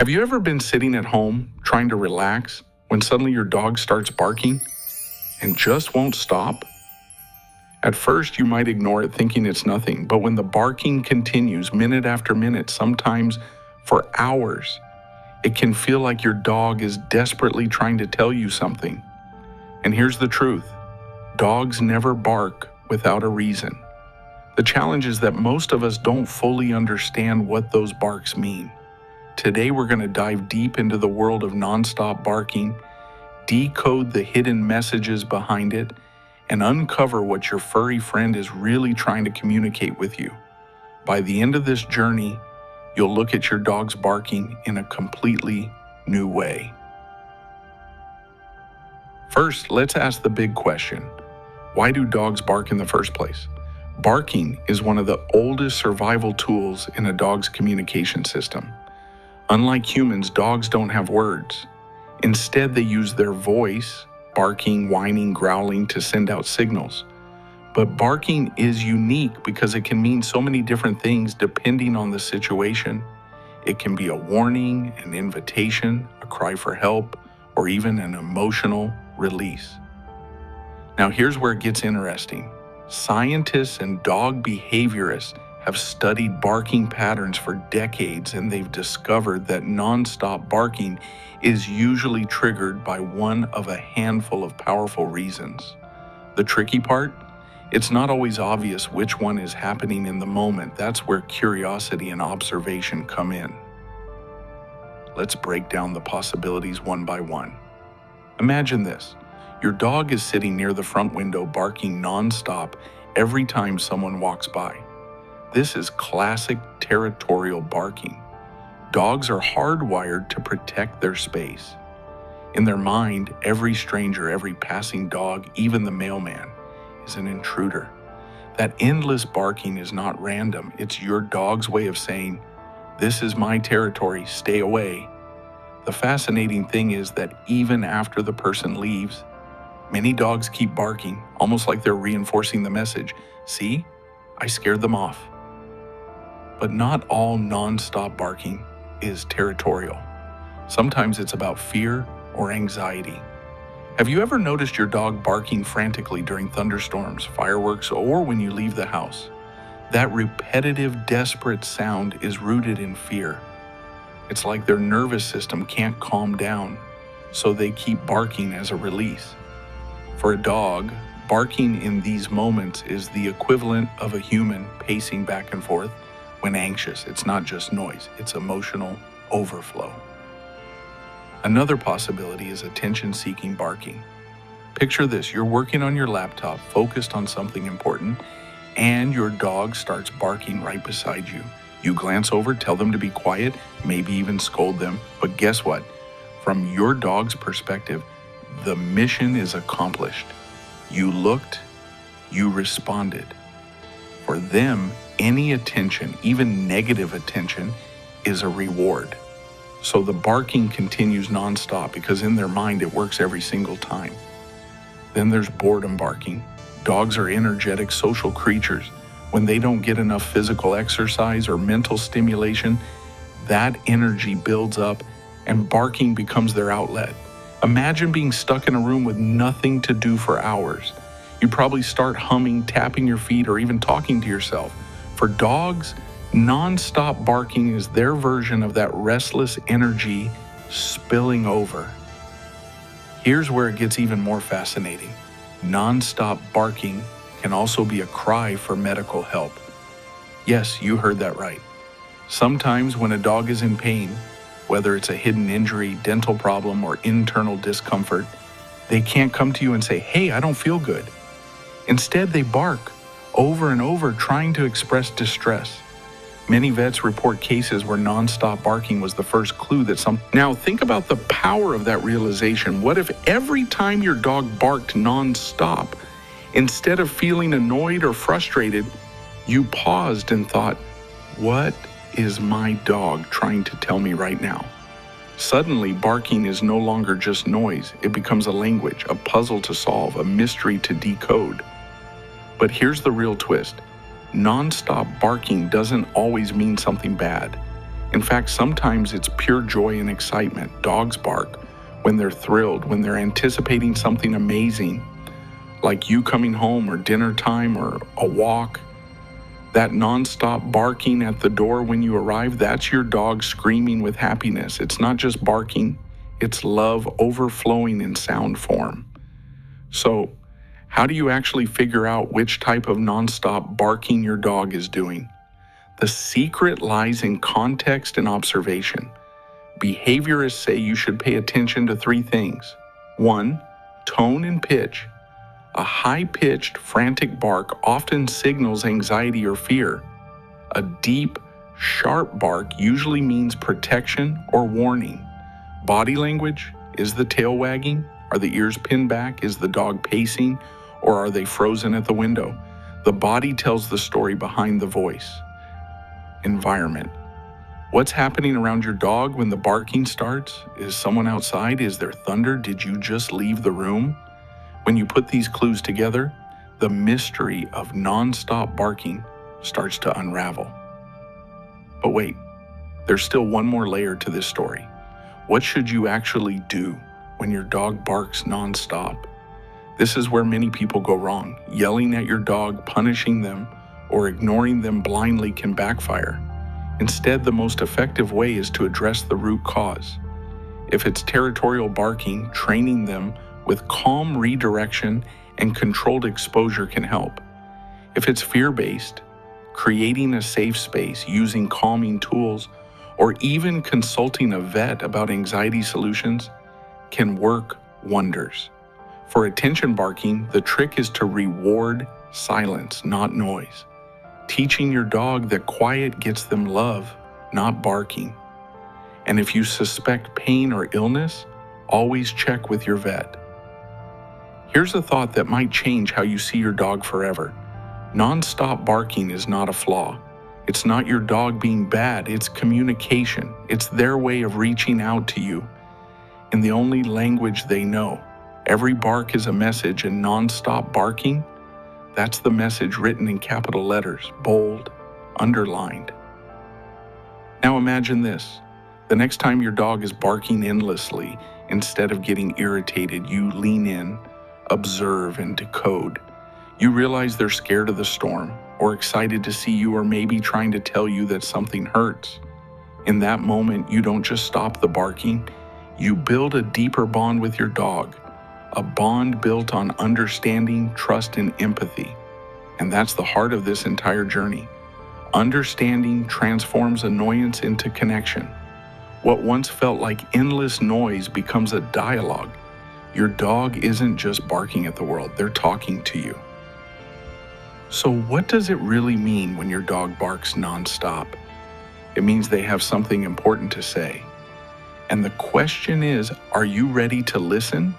Have you ever been sitting at home trying to relax when suddenly your dog starts barking and just won't stop? At first, you might ignore it thinking it's nothing, but when the barking continues minute after minute, sometimes for hours, it can feel like your dog is desperately trying to tell you something. And here's the truth: dogs never bark without a reason. The challenge is that most of us don't fully understand what those barks mean. Today, we're going to dive deep into the world of nonstop barking, decode the hidden messages behind it, and uncover what your furry friend is really trying to communicate with you. By the end of this journey, you'll look at your dog's barking in a completely new way. First, let's ask the big question: why do dogs bark in the first place? Barking is one of the oldest survival tools in a dog's communication system. Unlike humans, dogs don't have words. Instead, they use their voice, barking, whining, growling, to send out signals. But barking is unique because it can mean so many different things depending on the situation. It can be a warning, an invitation, a cry for help, or even an emotional release. Now here's where it gets interesting. Scientists and dog behaviorists have studied barking patterns for decades, and they've discovered that nonstop barking is usually triggered by one of a handful of powerful reasons. The tricky part? It's not always obvious which one is happening in the moment. That's where curiosity and observation come in. Let's break down the possibilities one by one. Imagine this: your dog is sitting near the front window barking nonstop every time someone walks by. This is classic territorial barking. Dogs are hardwired to protect their space. In their mind, every stranger, every passing dog, even the mailman, is an intruder. That endless barking is not random. It's your dog's way of saying, "This is my territory, stay away." The fascinating thing is that even after the person leaves, many dogs keep barking, almost like they're reinforcing the message. "See, I scared them off." But not all nonstop barking is territorial. Sometimes it's about fear or anxiety. Have you ever noticed your dog barking frantically during thunderstorms, fireworks, or when you leave the house? That repetitive, desperate sound is rooted in fear. It's like their nervous system can't calm down, so they keep barking as a release. For a dog, barking in these moments is the equivalent of a human pacing back and forth when anxious. It's not just noise, it's emotional overflow. Another possibility is attention-seeking barking. Picture this: you're working on your laptop, focused on something important, and your dog starts barking right beside you. You glance over, tell them to be quiet, maybe even scold them. But guess what? From your dog's perspective, the mission is accomplished. You looked, you responded. For them, any attention, even negative attention, is a reward. So the barking continues nonstop because in their mind it works every single time. Then there's boredom barking. Dogs are energetic social creatures. When they don't get enough physical exercise or mental stimulation, that energy builds up and barking becomes their outlet. Imagine being stuck in a room with nothing to do for hours. You probably start humming, tapping your feet, or even talking to yourself. For dogs, nonstop barking is their version of that restless energy spilling over. Here's where it gets even more fascinating. Nonstop barking can also be a cry for medical help. Yes, you heard that right. Sometimes when a dog is in pain, whether it's a hidden injury, dental problem, or internal discomfort, they can't come to you and say, "Hey, I don't feel good." Instead, they bark over and over, trying to express distress. Many vets report cases where nonstop barking was the first clue that Now think about the power of that realization. What if every time your dog barked nonstop, instead of feeling annoyed or frustrated, you paused and thought, "What is my dog trying to tell me right now?" Suddenly, barking is no longer just noise. It becomes a language, a puzzle to solve, a mystery to decode. But here's the real twist. Nonstop barking doesn't always mean something bad. In fact, sometimes it's pure joy and excitement. Dogs bark when they're thrilled, when they're anticipating something amazing, like you coming home or dinner time or a walk. That nonstop barking at the door when you arrive, that's your dog screaming with happiness. It's not just barking, it's love overflowing in sound form. So, how do you actually figure out which type of nonstop barking your dog is doing? The secret lies in context and observation. Behaviorists say you should pay attention to 3 things. 1, tone and pitch. A high-pitched, frantic bark often signals anxiety or fear. A deep, sharp bark usually means protection or warning. Body language: is the tail wagging? Are the ears pinned back? Is the dog pacing? Or are they frozen at the window? The body tells the story behind the voice. Environment: what's happening around your dog when the barking starts? Is someone outside? Is there thunder? Did you just leave the room? When you put these clues together, the mystery of nonstop barking starts to unravel. But wait, there's still one more layer to this story. What should you actually do when your dog barks nonstop? This is where many people go wrong. Yelling at your dog, punishing them, or ignoring them blindly can backfire. Instead, the most effective way is to address the root cause. If it's territorial barking, training them with calm redirection and controlled exposure can help. If it's fear-based, creating a safe space, using calming tools, or even consulting a vet about anxiety solutions can work wonders. For attention barking, the trick is to reward silence, not noise. Teaching your dog that quiet gets them love, not barking. And if you suspect pain or illness, always check with your vet. Here's a thought that might change how you see your dog forever. Nonstop barking is not a flaw. It's not your dog being bad, it's communication. It's their way of reaching out to you in the only language they know. Every bark is a message, and nonstop barking, that's the message written in capital letters, bold, underlined. Now imagine this. The next time your dog is barking endlessly, instead of getting irritated, you lean in, observe, and decode. You realize they're scared of the storm, or excited to see you, or maybe trying to tell you that something hurts. In that moment, you don't just stop the barking, you build a deeper bond with your dog, a bond built on understanding, trust, and empathy. And that's the heart of this entire journey. Understanding transforms annoyance into connection. What once felt like endless noise becomes a dialogue. Your dog isn't just barking at the world, they're talking to you. So what does it really mean when your dog barks nonstop? It means they have something important to say. And the question is, are you ready to listen